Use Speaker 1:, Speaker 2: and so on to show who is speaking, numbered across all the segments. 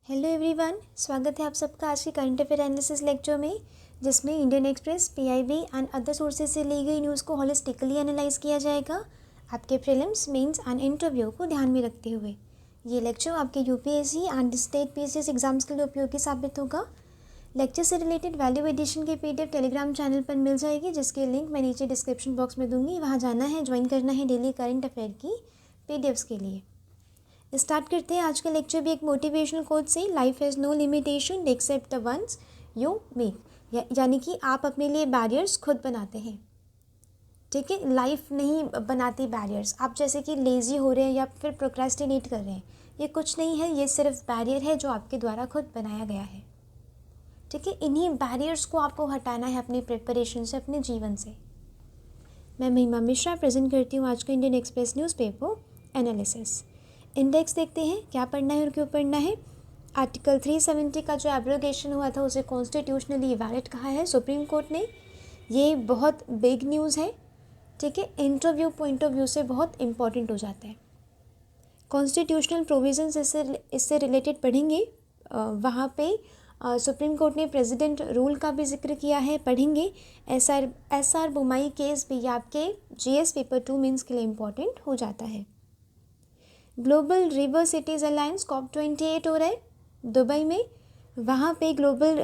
Speaker 1: Hello everyone, स्वागत है आप सबका आज के करंट अफेयर एनालिसिस लेक्चर में, जिसमें Indian express, PIB and other sources से ली गई न्यूज़ को होलिस्टिकली एनालाइज किया जाएगा आपके प्रीलिम्स, मेंस एंड इंटरव्यू को ध्यान में रखते हुए। ये लेक्चर आपके UPSC and state PCS exams के लिए उपयोगी साबित होगा। लेक्चर से रिलेटेड वैल्यू एडिशन की पीडीएफ टेलीग्राम चैनल पर मिल जाएगी, जिसकी लिंक मैं नीचे डिस्क्रिप्शन बॉक्स में दूंगी। वहाँ जाना है, ज्वाइन करना है डेली करंट अफेयर की पीडीएफ्स के लिए। स्टार्ट करते हैं आज का लेक्चर भी एक मोटिवेशनल कोट से। Life has no limitation except the ones you make, यानी कि आप अपने लिए बैरियर्स खुद बनाते हैं। ठीक है, लाइफ नहीं बनाती बैरियर्स। आप जैसे कि लेज़ी हो रहे हैं या फिर प्रोक्रेस्टिनेट कर रहे हैं, ये कुछ नहीं है, ये सिर्फ बैरियर है जो आपके द्वारा खुद बनाया गया है। ठीक है, इन्हीं बैरियर्स को आपको हटाना है अपनी प्रिपरेशन से, अपने जीवन से। मैं महिमा मिश्रा प्रेजेंट करती हूँ आज का Indian express newspaper analysis. Index देखते हैं क्या पढ़ना है और क्यों पढ़ना है। आर्टिकल 370 का जो एब्रोगेशन हुआ था उसे कॉन्स्टिट्यूशनली वैलिड कहा है सुप्रीम कोर्ट ने। ये बहुत बिग न्यूज़ है। ठीक है, इंटरव्यू पॉइंट ऑफ व्यू से बहुत इंपॉर्टेंट हो जाता है। कॉन्स्टिट्यूशनल प्रोविजंस इससे रिलेटेड पढ़ेंगे। वहाँ पे सुप्रीम कोर्ट ने प्रेसिडेंट रूल का भी जिक्र किया है, पढ़ेंगे। एस आर बुमाई केस भी आपके जीएस पेपर 2 मेंस के लिए इम्पॉर्टेंट हो जाता है। Global river cities alliance COP28 हो रहा है दुबई में। वहाँ पे ग्लोबल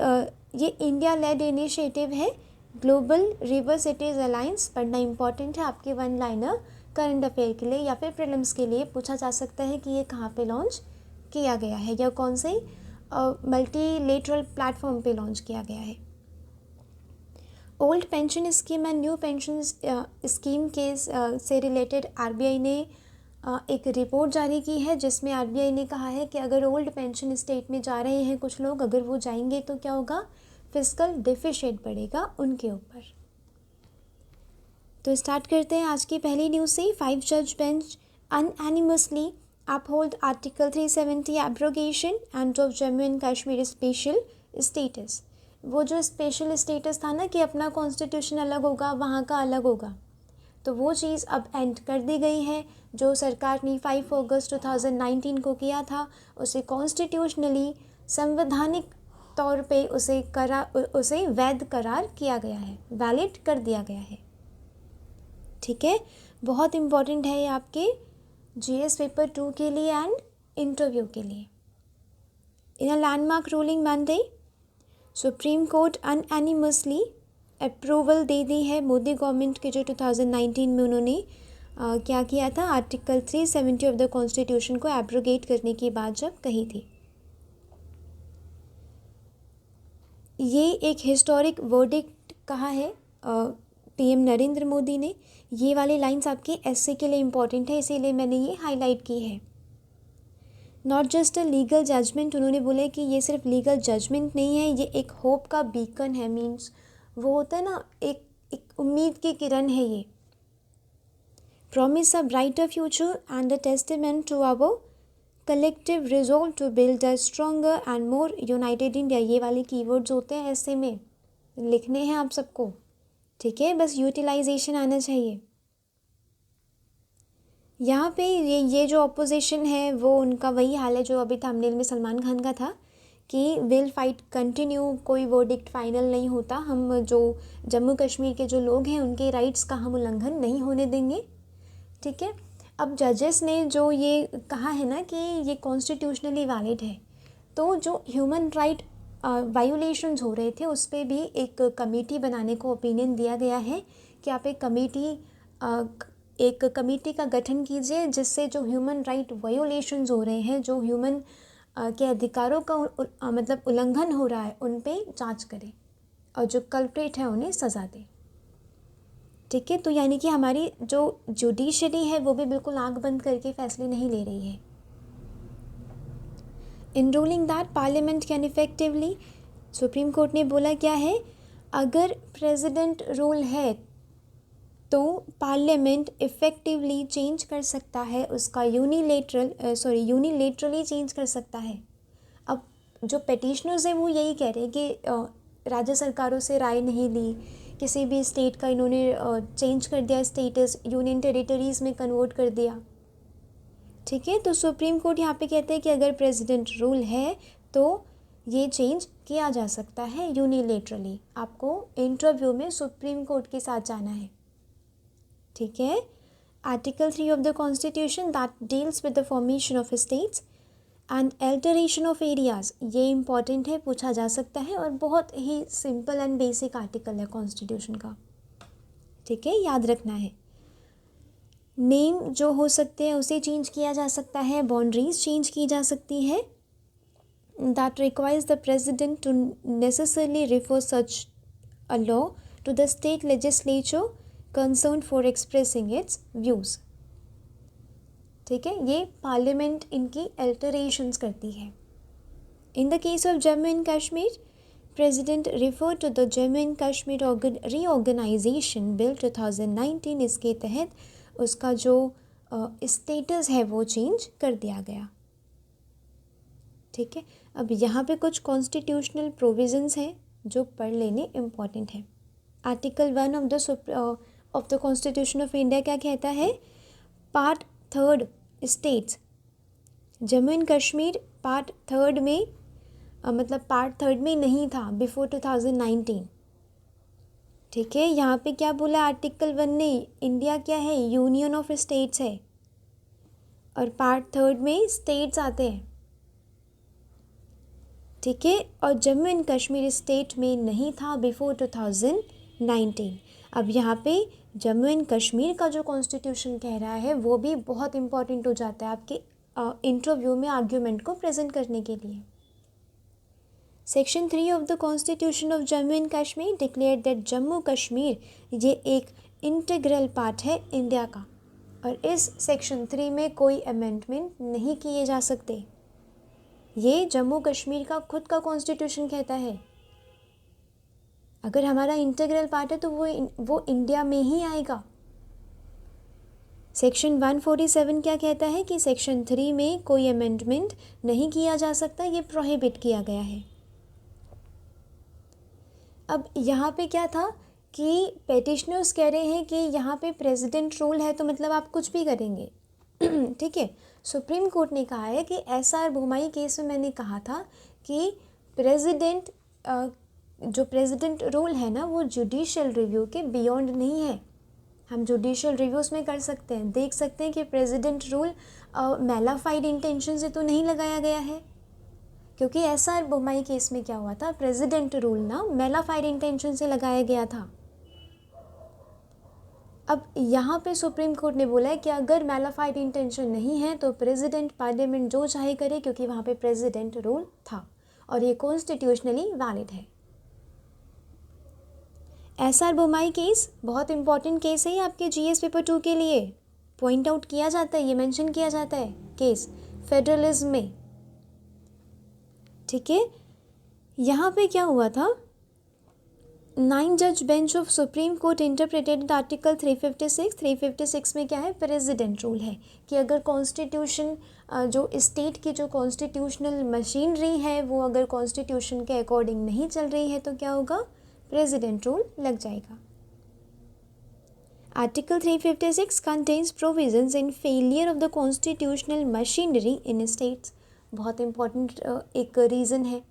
Speaker 1: ये इंडिया लेड इनिशिएटिव है। ग्लोबल रिवर सिटीज़ अलायंस पढ़ना इंपॉर्टेंट है आपके वन लाइनर करंट अफेयर के लिए या फिर प्रीलिम्स के लिए पूछा जा सकता है कि ये कहाँ पे लॉन्च किया गया है या कौन से मल्टीलेटरल प्लेटफॉर्म पे लॉन्च किया गया है। Old pension scheme and new pension scheme case से रिलेटेड आरबीआई ने एक रिपोर्ट जारी की है, जिसमें आरबीआई ने कहा है कि अगर ओल्ड पेंशन स्टेट में जा रहे हैं कुछ लोग, अगर वो जाएंगे तो क्या होगा, फिस्कल डेफिसिट बढ़ेगा उनके ऊपर। तो स्टार्ट करते हैं आज की पहली न्यूज़ से। 5 जज bench unanimously uphold article 370 abrogation and of Jammu and Kashmir special status. वो जो स्पेशल स्टेटस था ना कि अपना कॉन्स्टिट्यूशन अलग होगा, वहाँ का अलग होगा, तो वो चीज़ अब एंड कर दी गई है। जो सरकार ने 5 अगस्त 2019 को किया था, उसे कॉन्स्टिट्यूशनली संवैधानिक तौर पे उसे वैध करार किया गया है, वैलिड कर दिया गया है। ठीक है, बहुत इम्पॉर्टेंट है ये आपके जीएस पेपर 2 के लिए एंड इंटरव्यू के लिए। In a landmark ruling Monday, Supreme Court unanimously approval दे दी है मोदी गवर्नमेंट के जो 2019 में उन्होंने क्या किया था, आर्टिकल 370 ऑफ द कॉन्स्टिट्यूशन को एब्रोगेट करने की बात जब कही थी। ये एक हिस्टोरिक वर्डिक्ट कहा है पीएम नरेंद्र मोदी ने। ये वाली लाइंस आपके एसए के लिए इम्पॉर्टेंट है, इसीलिए मैंने ये हाईलाइट की है। Not just a legal judgment, उन्होंने बोले कि ये सिर्फ लीगल जजमेंट नहीं है, ये एक होप का बीकन है। मीन्स वो होता है ना, एक उम्मीद की किरण है ये। Promise a brighter future and a testament to our collective resolve to build a stronger and more united India. ये वाले कीवर्ड्स होते हैं ऐसे में, लिखने हैं आप सबको। ठीक है, बस यूटिलाइजेशन आना चाहिए। यहाँ पे ये जो अपोजिशन है वो उनका वही हाल है जो अभी थंबनेल में सलमान खान का था कि विल फाइट कंटिन्यू, कोई वर्डिक्ट फाइनल नहीं होता। हम जो जम्मू कश्मीर के जो लोग हैं उनके राइट्स का हम उल्लंघन नहीं होने देंगे। ठीक है, अब जजेस ने जो ये कहा है ना कि ये कॉन्स्टिट्यूशनली वैलिड है, तो जो ह्यूमन राइट वायोलेशंस हो रहे थे उस पर भी एक कमेटी बनाने को ओपिनियन दिया गया है कि आप एक कमेटी का गठन कीजिए, जिससे जो ह्यूमन राइट वायोलेशंस हो रहे हैं, जो ह्यूमन के अधिकारों का मतलब उल्लंघन हो रहा है, उन पे जांच करे और जो कल्प्रेट है उन्हें सज़ा दे। ठीक है, तो यानी कि हमारी जो जुडिशरी है वो भी बिल्कुल आंख बंद करके फैसले नहीं ले रही है। In ruling that parliament can effectively, Supreme Court ने बोला क्या है, अगर प्रेसिडेंट रूल है तो पार्लियामेंट इफ़ेक्टिवली चेंज कर सकता है उसका, यूनिलेटरली चेंज कर सकता है। अब जो पेटिशनर्स हैं वो यही कह रहे हैं कि राज्य सरकारों से राय नहीं ली, किसी भी स्टेट का इन्होंने चेंज कर दिया, स्टेटस यूनियन टेरिटरीज़ में कन्वर्ट कर दिया। ठीक है, तो सुप्रीम कोर्ट यहाँ पे कहते हैं कि अगर प्रेसिडेंट रूल है तो ये चेंज किया जा सकता है यूनिलेटरली। आपको इंटरव्यू में सुप्रीम कोर्ट के साथ जाना है, ठीक है। Article 3 of the constitution that deals with the formation of states and alteration of areas, ये इम्पॉर्टेंट है, पूछा जा सकता है और बहुत ही सिंपल एंड बेसिक आर्टिकल है कॉन्स्टिट्यूशन का, ठीक है, याद रखना है। नेम जो हो सकते हैं उसे चेंज किया जा सकता है, बाउंड्रीज चेंज की जा सकती है। That requires the president to necessarily refer such a law to the state legislature concern for expressing its views, ठीक है। ये पार्लियामेंट इनकी अल्टरेशंस करती है। In the case of Jammu and Kashmir, president refer to the Jammu and Kashmir reorganisation bill 2019, इसके तहत उसका जो स्टेटस है वो चेंज कर दिया गया, ठीक है। अब यहाँ पे कुछ कॉन्स्टिट्यूशनल प्रोविजंस हैं जो पढ़ लेने इम्पॉर्टेंट है। Article 1 of the constitution of India क्या कहता है? Part 3 states, Jammu and Kashmir part 3 में मतलब पार्ट 3 में नहीं था बिफोर 2019, ठीक है। यहाँ पे क्या बोला आर्टिकल 1 ने? इंडिया क्या है? यूनियन ऑफ स्टेट्स है और पार्ट 3 में स्टेट्स आते हैं, ठीक है। और जम्मू एंड कश्मीर स्टेट में नहीं था बिफोर 2019। अब यहाँ पे जम्मू एंड कश्मीर का जो कॉन्स्टिट्यूशन कह रहा है वो भी बहुत इंपॉर्टेंट हो जाता है आपके इंटरव्यू में आर्ग्यूमेंट को प्रेजेंट करने के लिए। Section 3 of the constitution of Jammu and Kashmir declare that Jammu Kashmir ये एक इंटीग्रल पार्ट है इंडिया का, और इस सेक्शन 3 में कोई अमेंडमेंट नहीं किए जा सकते। ये जम्मू कश्मीर का खुद का कॉन्स्टिट्यूशन कहता है। अगर हमारा इंटीग्रल पार्ट है तो वो इंडिया में ही आएगा। सेक्शन 147 क्या कहता है कि सेक्शन 3 में कोई अमेंडमेंट नहीं किया जा सकता, ये प्रोहिबिट किया गया है। अब यहाँ पे क्या था कि पेटिशनर्स कह रहे हैं कि यहाँ पे प्रेसिडेंट रूल है तो मतलब आप कुछ भी करेंगे, ठीक है। सुप्रीम कोर्ट ने कहा है कि एसआर बोमई केस में मैंने कहा था कि जो प्रेसिडेंट रूल है ना वो जुडिशियल रिव्यू के बियॉन्ड नहीं है। हम जुडिशियल रिव्यूज़ में कर सकते हैं, देख सकते हैं कि प्रेसिडेंट रूल मैलाफाइड इंटेंशन से तो नहीं लगाया गया है, क्योंकि एसआर बोमई केस में क्या हुआ था, प्रेसिडेंट रूल ना मैलाफाइड इंटेंशन से लगाया गया था। अब यहाँ पे सुप्रीम कोर्ट ने बोला है कि अगर मैलाफाइड इंटेंशन नहीं है तो प्रेसिडेंट पार्लियामेंट जो चाहे करे, क्योंकि वहाँ पे प्रेसिडेंट रूल था और ये कॉन्स्टिट्यूशनली वैलिड है। एसआर बोमई केस बहुत इंपॉर्टेंट केस है आपके जीएस पेपर 2 के लिए, पॉइंट आउट किया जाता है, ये मेंशन किया जाता है केस फेडरलिज्म में, ठीक है। यहाँ पे क्या हुआ था, 9 जज bench of supreme court interpreted article 356 में क्या है, प्रेसिडेंट रूल है कि अगर कॉन्स्टिट्यूशन जो स्टेट की जो कॉन्स्टिट्यूशनल मशीनरी है वो अगर कॉन्स्टिट्यूशन के अकॉर्डिंग नहीं चल रही है तो क्या होगा, प्रेसिडेंट रूल लग जाएगा। Article 356 contains provisions in failure of the constitutional machinery in states, बहुत इंपॉर्टेंट एक रीज़न है।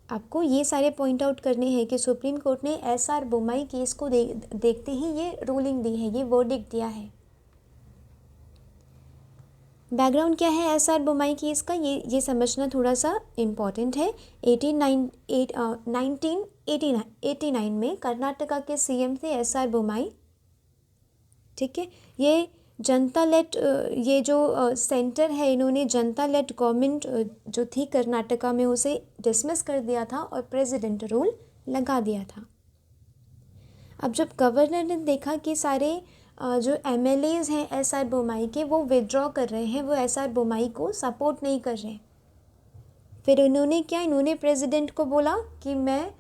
Speaker 1: आपको ये सारे पॉइंट आउट करने हैं कि सुप्रीम कोर्ट ने एसआर बोमई केस को देखते ही ये रूलिंग दी है, ये वर्डिक्ट दिया है। बैकग्राउंड क्या है एसआर बोमई केस का, ये समझना थोड़ा सा इम्पॉर्टेंट है। 1989 में कर्नाटका के सीएम थे एसआर बोमई, ठीक है। ये जनता लेड ये जो सेंटर है, इन्होंने जनता लेड गवर्नमेंट जो थी कर्नाटका में उसे डिसमिस कर दिया था और प्रेसिडेंट रूल लगा दिया था। अब जब गवर्नर ने देखा कि सारे जो एमएलएज हैं एसआर बोमई के वो विड्रॉ कर रहे हैं, वो एसआर बोमई को सपोर्ट नहीं कर रहे, फिर इन्होंने प्रेसिडेंट को बोला कि मैं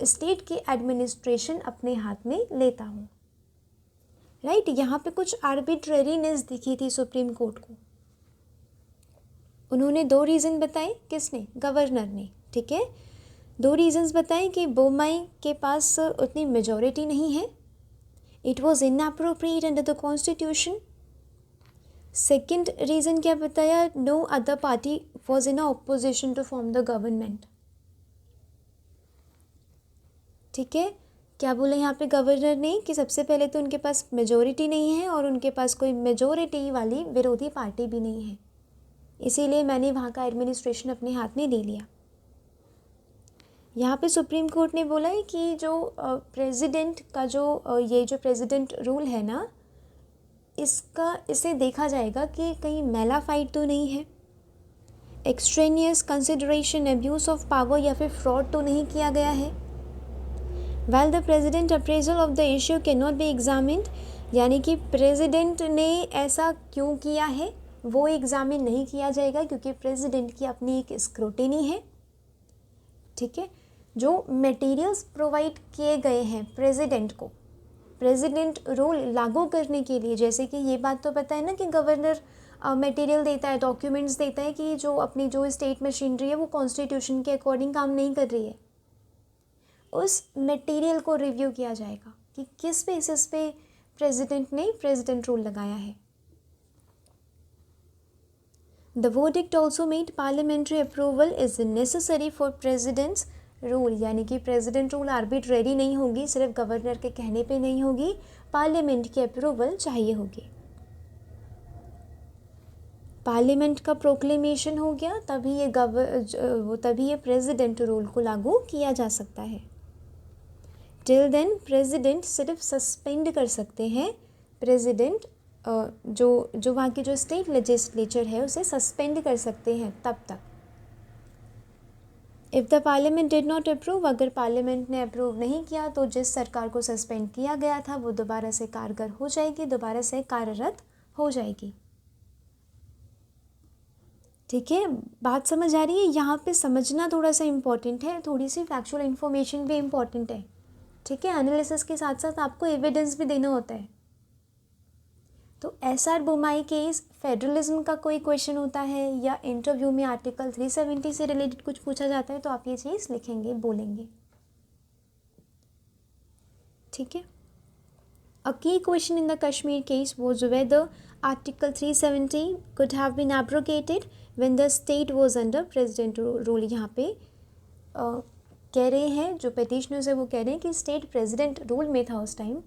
Speaker 1: स्टेट की एडमिनिस्ट्रेशन अपने हाथ में लेता हूँ, राइट। यहाँ पे कुछ आर्बिट्रेरीनेस दिखी थी सुप्रीम कोर्ट को। उन्होंने 2 रीज़न बताए, किसने, गवर्नर ने, ठीक है। 2 रीज़न्स बताए कि बोमई के पास उतनी मेजॉरिटी नहीं है, it was inappropriate under the constitution. Second reason क्या बताया, no other party was in opposition to form the government. ठीक है, क्या बोला यहाँ पे गवर्नर ने कि सबसे पहले तो उनके पास मेजोरिटी नहीं है और उनके पास कोई मेजोरिटी वाली विरोधी पार्टी भी नहीं है, इसीलिए मैंने वहाँ का एडमिनिस्ट्रेशन अपने हाथ में ले लिया। यहाँ पे सुप्रीम कोर्ट ने बोला है कि जो प्रेसिडेंट का जो ये जो प्रेसिडेंट रूल है ना, इसे देखा जाएगा कि कहीं मैला फाइट तो नहीं है, extraneous consideration, abuse of power या फिर फ्रॉड तो नहीं किया गया है। While the president appraisal of the issue cannot be examined, यानी कि प्रेसिडेंट ने ऐसा क्यों किया है वो एग्जामिन नहीं किया जाएगा, क्योंकि प्रेसिडेंट की अपनी एक स्क्रूटिनी है। ठीक है, जो मटेरियल्स प्रोवाइड किए गए हैं प्रेसिडेंट को प्रेसिडेंट रूल लागू करने के लिए, जैसे कि ये बात तो पता है ना कि गवर्नर मटेरियल देता है, डॉक्यूमेंट्स देता है कि जो अपनी जो स्टेट मशीनरी है वो कॉन्स्टिट्यूशन के अकॉर्डिंग काम नहीं कर रही है, उस मटेरियल को रिव्यू किया जाएगा कि किस बेसिस पे प्रेसिडेंट ने प्रेसिडेंट रूल लगाया है। The verdict also made parliamentary approval is necessary for presidents rule, यानी कि प्रेसिडेंट रूल आर्बिट्रेरी नहीं होगी, सिर्फ गवर्नर के कहने पे नहीं होगी, पार्लियामेंट की अप्रूवल चाहिए होगी। पार्लियामेंट का प्रोक्लेमेशन हो गया तभी ये प्रेसिडेंट रूल को लागू किया जा सकता है। टिल देन प्रेसिडेंट सिर्फ सस्पेंड कर सकते हैं, प्रेसिडेंट जो वहाँ की जो स्टेट लेजिस्लेचर है उसे सस्पेंड कर सकते हैं तब तक। If the parliament did not approve, अगर पार्लियामेंट ने अप्रूव नहीं किया तो जिस सरकार को सस्पेंड किया गया था वो दोबारा से कारगर हो जाएगी, दोबारा से कार्यरत हो जाएगी। ठीक है, बात समझ आ रही है? यहाँ पे समझना थोड़ा सा इम्पॉर्टेंट है, थोड़ी सी फैक्चुअल इन्फॉर्मेशन भी इम्पॉर्टेंट है। ठीक है, एनालिसिस के साथ साथ आपको एविडेंस भी देना होता है। तो SR बोमाई केस, फेडरलिज्म का कोई क्वेश्चन होता है या इंटरव्यू में आर्टिकल 370 से रिलेटेड कुछ पूछा जाता है तो आप ये चीज़ लिखेंगे, बोलेंगे। ठीक है, a key question in the Kashmir case was whether article 370 could have been abrogated when the state was under president rule। यहाँ पे कह रहे हैं, जो पेटिशनर्स है वो कह रहे हैं कि स्टेट प्रेसिडेंट रूल में था उस टाइम,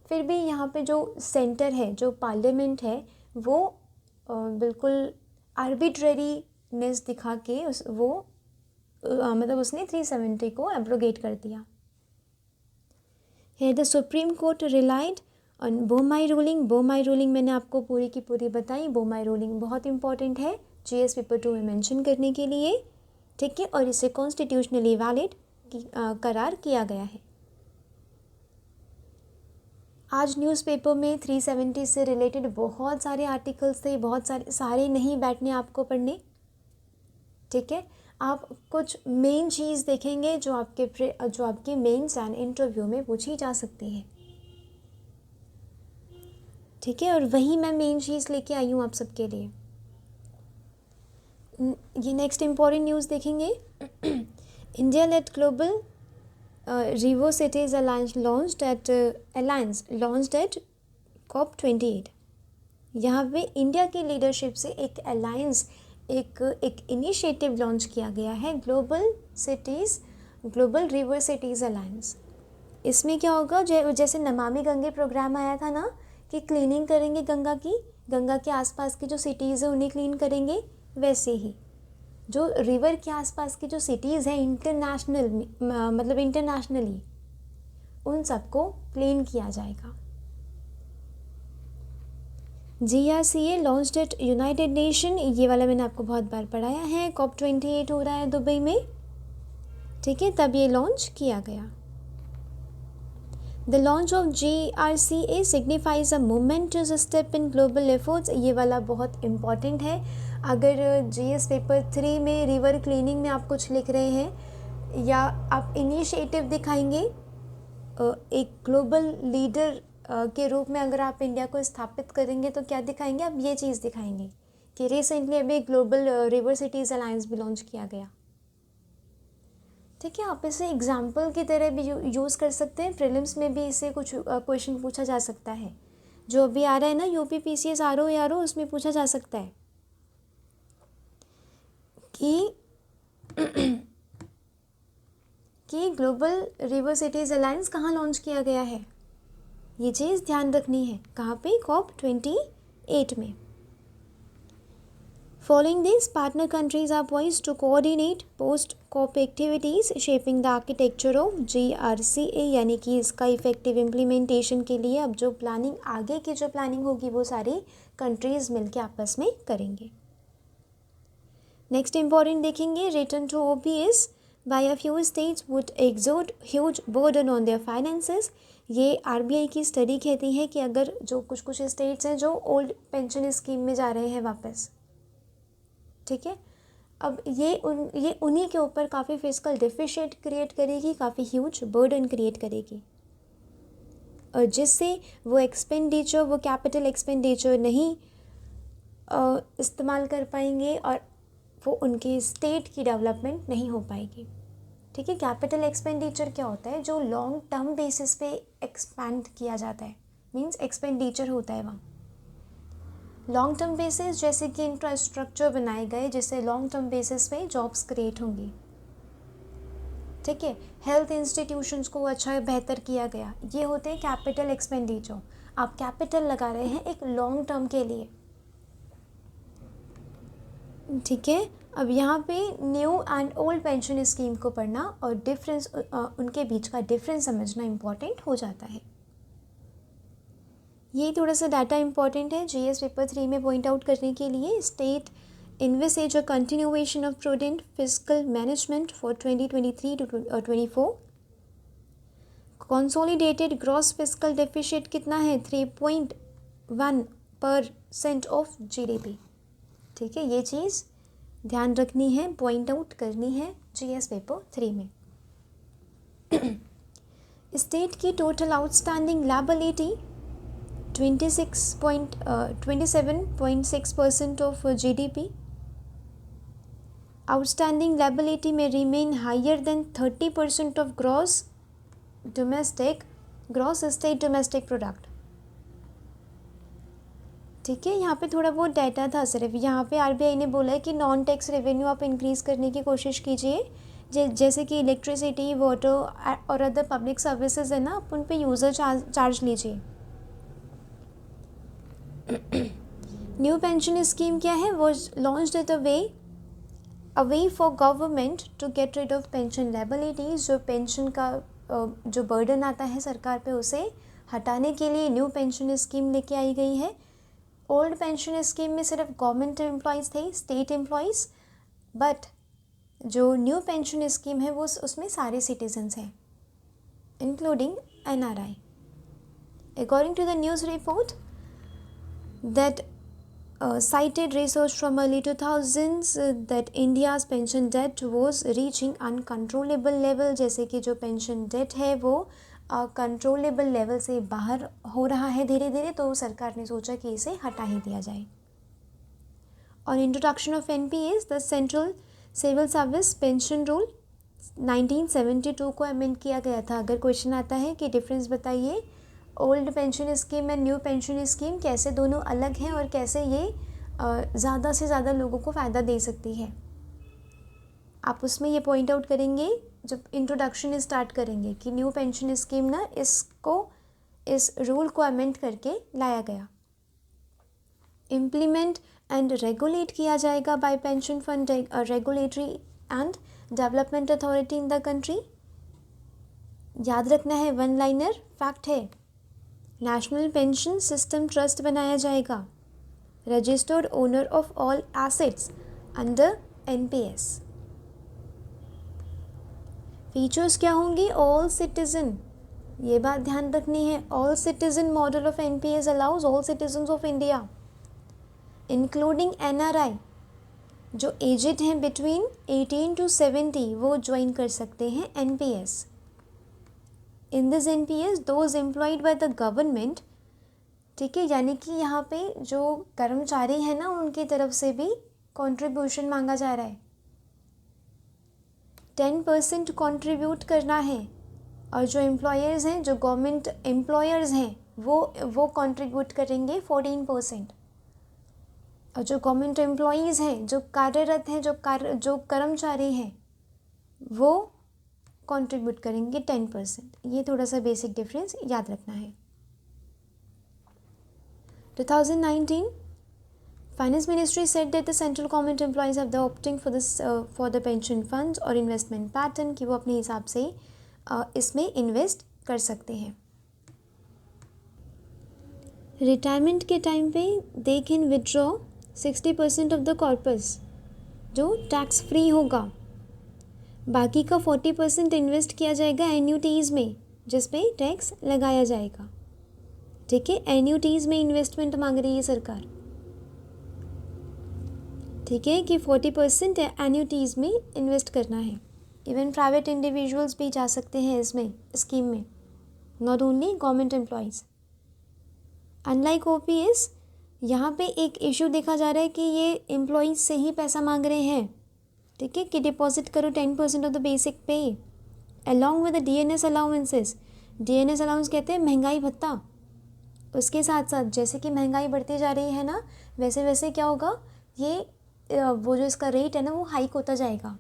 Speaker 1: फिर भी यहाँ पे जो सेंटर है, जो पार्लियामेंट है, वो बिल्कुल आर्बिट्रेरीनेस दिखा के मतलब उसने 370 को एब्रोगेट कर दिया। Here the Supreme Court relied on Bommai ruling. Bommai ruling मैंने आपको पूरी की पूरी बताई। बोमाई रूलिंग बहुत इंपॉर्टेंट है GS पेपर 2 में मेंशन करने के लिए। ठीक है, और इसे कॉन्स्टिट्यूशनली वैलिड करार किया गया है। आज न्यूज़पेपर में 370 से रिलेटेड बहुत सारे आर्टिकल्स थे, बहुत सारे नहीं बैठने आपको पढ़ने। ठीक है, आप कुछ मेन चीज़ देखेंगे जो आपके मेंस एंड इंटरव्यू में पूछी जा सकती है। ठीक है, और वही मैं मेन चीज़ लेके आई हूँ आप सबके लिए। ये नेक्स्ट इम्पॉर्टेंट न्यूज़ देखेंगे। India led global river cities alliance launched at COP28। यहाँ पे इंडिया की लीडरशिप से एक अलायंस, एक इनिशिएटिव लॉन्च किया गया है, ग्लोबल रिवर सिटीज़ अलायंस। इसमें क्या होगा, जैसे नमामि गंगे प्रोग्राम आया था ना कि क्लीनिंग करेंगे गंगा के आसपास की जो सिटीज़ है उन्हें क्लीन करेंगे, वैसे ही जो रिवर के आसपास की जो सिटीज़ हैं इंटरनेशनली उन सबको क्लीन किया जाएगा। GRCA launched at united nation, ये वाला मैंने आपको बहुत बार पढ़ाया है। COP28 हो रहा है दुबई में। ठीक है, तब ये लॉन्च किया गया। The launch of GRCA signifies a moments step in global efforts, ये वाला बहुत इम्पॉर्टेंट है। अगर GS पेपर 3 में रिवर क्लीनिंग में आप कुछ लिख रहे हैं या आप इनिशिएटिव दिखाएंगे एक ग्लोबल लीडर के रूप में, अगर आप इंडिया को स्थापित करेंगे तो क्या दिखाएंगे आप? ये चीज़ दिखाएंगे कि रिसेंटली अभी ग्लोबल रिवर सिटीज़ अलायंस भी लॉन्च किया गया। ठीक है, आप इसे एग्जाम्पल की तरह भी यूज़ कर सकते हैं। प्रीलिम्स में भी इसे कुछ क्वेश्चन पूछा जा सकता है। जो अभी आ रहा है ना UP PCS RO ARO, उसमें पूछा जा सकता है। कि कि ग्लोबल रिवर सिटीज़ अलायंस कहाँ लॉन्च किया गया है, ये चीज़ ध्यान रखनी है। कहाँ पे? COP28 में। Following this, partner countries are poised to coordinate post-COP activities shaping the architecture of GRCA, यानी कि इसका इफेक्टिव इम्प्लीमेंटेशन के लिए अब जो प्लानिंग, आगे की जो प्लानिंग होगी वो सारी कंट्रीज़ मिलके आपस में करेंगे। नेक्स्ट इम्पॉर्टेंट देखेंगे, return to OPS by a few states would exert huge burden on their finances। ये RBI की स्टडी कहती है कि अगर जो कुछ स्टेट्स हैं जो ओल्ड पेंशन स्कीम में जा रहे हैं वापस, ठीक है, अब ये उन्हीं के ऊपर काफ़ी फिस्कल डेफिसिट क्रिएट करेगी, काफ़ी ह्यूज बर्डन क्रिएट करेगी, और जिससे वो एक्सपेंडिचर, वो कैपिटल एक्सपेंडिचर नहीं इस्तेमाल कर पाएंगे और वो उनकी स्टेट की डेवलपमेंट नहीं हो पाएगी। ठीक है, कैपिटल एक्सपेंडिचर क्या होता है? जो लॉन्ग टर्म बेसिस पे एक्सपैंड किया जाता है, मींस एक्सपेंडिचर होता है वहाँ लॉन्ग टर्म बेसिस, जैसे कि इंफ्रास्ट्रक्चर बनाए गए जिससे लॉन्ग टर्म बेसिस पे जॉब्स क्रिएट होंगी। ठीक है, हेल्थ इंस्टीट्यूशंस को अच्छा बेहतर किया गया, ये होते हैं कैपिटल एक्सपेंडिचर। आप कैपिटल लगा रहे हैं एक लॉन्ग टर्म के लिए। ठीक है, अब यहाँ पे new and old pension scheme को पढ़ना और डिफरेंस, उनके बीच का डिफरेंस समझना इम्पॉर्टेंट हो जाता है। ये थोड़ा सा डाटा इम्पॉर्टेंट है GS पेपर 3 में पॉइंट आउट करने के लिए। State envisage a continuation of prudent fiscal management for 2023 to 24। consolidated gross fiscal deficit कितना है? 3.1% ऑफ GDP। ठीक है, ये चीज़ ध्यान रखनी है, पॉइंट आउट करनी है GS पेपर 3 में। स्टेट की total outstanding liability 27.6% of GDP। Outstanding liability में remain higher than 30% of gross state domestic product. ठीक है, यहाँ पे थोड़ा बहुत डाटा था सिर्फ। यहाँ पे RBI ने बोला है कि नॉन टैक्स रेवेन्यू आप इंक्रीज़ करने की कोशिश कीजिए, जैसे कि इलेक्ट्रिसिटी, वाटर और अदर पब्लिक सर्विसेज है ना, आप उन पे यूज़र चार्ज लीजिए। न्यू पेंशन स्कीम क्या है? वो launched at a way for government to get rid of pension liabilities. जो पेंशन का जो बर्डन आता है सरकार पे, उसे हटाने के लिए न्यू पेंशन स्कीम लेके आई गई है। ओल्ड पेंशन स्कीम में सिर्फ गवर्नमेंट एम्प्लॉयज़ थे, स्टेट एम्प्लॉयज़, बट जो न्यू पेंशन स्कीम है वो उसमें सारे सिटीजन्स हैं, including NRI। According to the news report that cited research from early 2000s that India's pension debt was reaching uncontrollable level। जैसे कि जो पेंशन डेट है वो कंट्रोलेबल लेवल से बाहर हो रहा है धीरे धीरे, तो सरकार ने सोचा कि इसे हटा ही दिया जाए। और introduction of NPS, the central civil service pension rule 1972 को अमेंड किया गया था। अगर क्वेश्चन आता है कि डिफरेंस बताइए old pension scheme and new pension scheme, कैसे दोनों अलग हैं और कैसे ये ज़्यादा से ज़्यादा लोगों को फ़ायदा दे सकती है, आप उसमें ये पॉइंट आउट करेंगे जब इंट्रोडक्शन स्टार्ट करेंगे कि न्यू पेंशन स्कीम ना इस रूल को अमेंड करके लाया गया। इम्प्लीमेंट एंड रेगुलेट किया जाएगा by pension fund regulatory and development authority in the country. याद रखना है, वन लाइनर फैक्ट है। नेशनल पेंशन सिस्टम ट्रस्ट बनाया जाएगा, registered owner of all assets under NPS। Features क्या होंगे? ऑल सिटीजन, ये बात ध्यान रखनी है। All citizen model of NPS allows all citizens of India including NRI। जो एजेड हैं बिटवीन 18 to 70 वो ज्वाइन कर सकते हैं NPS। In this NPS those employed by the government. ठीक है, यानी कि यहाँ पे जो कर्मचारी हैं ना, उनकी तरफ से भी कंट्रीब्यूशन मांगा जा रहा है। 10% कंट्रीब्यूट करना है, और जो एम्प्लॉयर्स हैं, जो गवर्नमेंट एम्प्लॉयर्स हैं, वो कंट्रीब्यूट करेंगे 14%। और जो गवर्नमेंट एम्प्लॉयज़ हैं, जो कार्यरत हैं, जो कर्मचारी हैं, वो कंट्रीब्यूट करेंगे 10%। ये थोड़ा सा बेसिक डिफरेंस याद रखना है। 2019 finance ministry said that the central government employees have the opting for the pension funds और इन्वेस्टमेंट पैटर्न, कि वो अपने हिसाब से इसमें इन्वेस्ट कर सकते हैं। रिटायरमेंट के टाइम पे they can withdraw 60% of the corpus जो टैक्स फ्री होगा। बाकी का 40% इन्वेस्ट किया जाएगा एन्यूटीज़ में, जिसमें टैक्स लगाया जाएगा। ठीक है, एन्यूटीज़ में इन्वेस्टमेंट मांग रही है सरकार। ठीक है, कि 40% एन्यूटीज़ में इन्वेस्ट करना है। इवन प्राइवेट इंडिविजुअल्स भी जा सकते हैं इसमें, स्कीम में, not only government employees. Unlike OPS, यहाँ पे एक इशू देखा जा रहा है कि ये एम्प्लॉयज़ से ही पैसा मांग रहे हैं। ठीक है, कि डिपॉजिट करो 10% ऑफ द बेसिक पे along with the DNS allowances. DNS allowance कहते हैं महंगाई भत्ता। उसके साथ साथ जैसे कि महंगाई बढ़ती जा रही है ना, वैसे वैसे क्या होगा, ये वो जो इसका रेट है ना, वो हाइक होता जाएगा।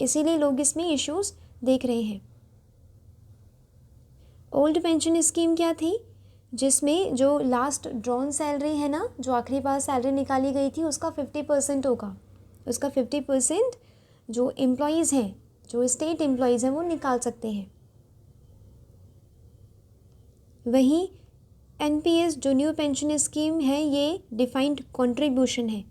Speaker 1: इसीलिए लोग इसमें इश्यूज देख रहे हैं। ओल्ड पेंशन स्कीम क्या थी, जिसमें जो लास्ट ड्रॉन सैलरी है ना, जो आखिरी बार सैलरी निकाली गई थी, उसका 50% होगा। उसका 50% जो एम्प्लॉयज़ हैं, जो स्टेट एम्प्लॉयज़ हैं, वो निकाल सकते हैं। वहीं एनपीएस जो न्यू पेंशन स्कीम है, ये डिफाइंड कंट्रीब्यूशन है।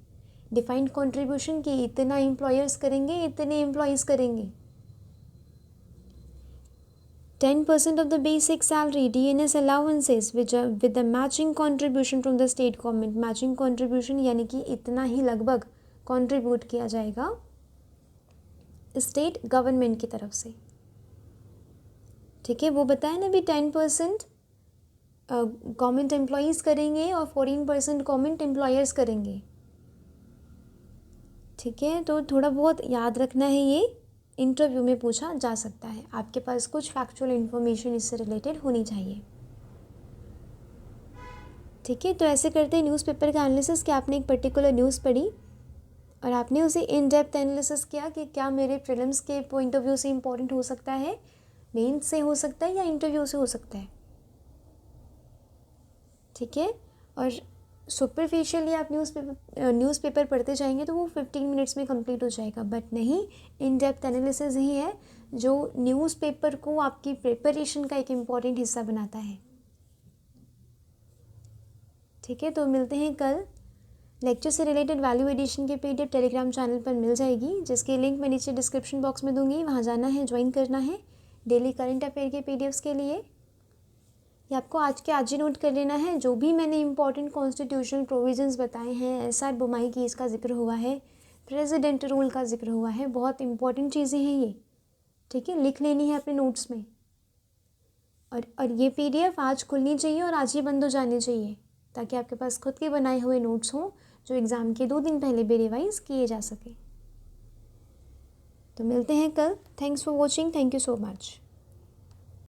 Speaker 1: डिफाइंड कंट्रीब्यूशन की इतना एम्प्लॉयर्स करेंगे, इतने एम्प्लॉयज़ करेंगे। 10% of the basic salary DNS allowances with the matching contribution from the state government। Matching contribution यानी कि इतना ही लगभग कंट्रीब्यूट किया जाएगा स्टेट गवर्नमेंट की तरफ से। ठीक है, वो बताया ना भी 10% गवर्नमेंट एम्प्लॉयज़ करेंगे और 14% गवर्नमेंट एम्प्लॉयर्स करेंगे। ठीक है, तो थोड़ा बहुत याद रखना है, ये इंटरव्यू में पूछा जा सकता है। आपके पास कुछ फैक्चुअल इन्फॉर्मेशन इससे रिलेटेड होनी चाहिए। ठीक है, तो ऐसे करते हैं न्यूज़पेपर का एनालिसिस कि आपने एक पर्टिकुलर न्यूज़ पढ़ी और आपने उसे इन डेप्थ एनालिसिस किया कि क्या मेरे प्रीलिम्स के पॉइंट ऑफ व्यू से इम्पोर्टेंट हो सकता है, मेंस से हो सकता है, या इंटरव्यू से हो सकता है। ठीक है, और सुपरफिशियली आप न्यूज़पेपर पढ़ते जाएंगे तो वो 15 मिनट्स में कंप्लीट हो जाएगा, बट नहीं, इन डेप्थ एनालिसिस ही है जो न्यूज़पेपर को आपकी प्रिपरेशन का एक इम्पॉर्टेंट हिस्सा बनाता है। ठीक है, तो मिलते हैं कल। लेक्चर से रिलेटेड वैल्यू एडिशन की पीडीएफ टेलीग्राम चैनल पर मिल जाएगी, जिसकी लिंक मैं नीचे डिस्क्रिप्शन बॉक्स में दूंगी। वहाँ जाना है, ज्वाइन करना है डेली करंट अफेयर के पीडीएफ्स के लिए। ये आपको आज ही नोट कर लेना है। जो भी मैंने इंपॉर्टेंट कॉन्स्टिट्यूशनल प्रोविजंस बताए हैं, एसआर बोमाई की इसका जिक्र हुआ है, प्रेसिडेंट रूल का जिक्र हुआ है, बहुत इंपॉर्टेंट चीज़ें हैं ये। ठीक है, लिख लेनी है अपने नोट्स में। और ये पीडीएफ आज खुलनी चाहिए और आज ही बंद हो जानी चाहिए, ताकि आपके पास खुद के बनाए हुए नोट्स हों जो एग्ज़ाम के 2 दिन पहले भी रिवाइज़ किए जा सके। तो मिलते हैं कल। Thanks for watching. Thank you so much.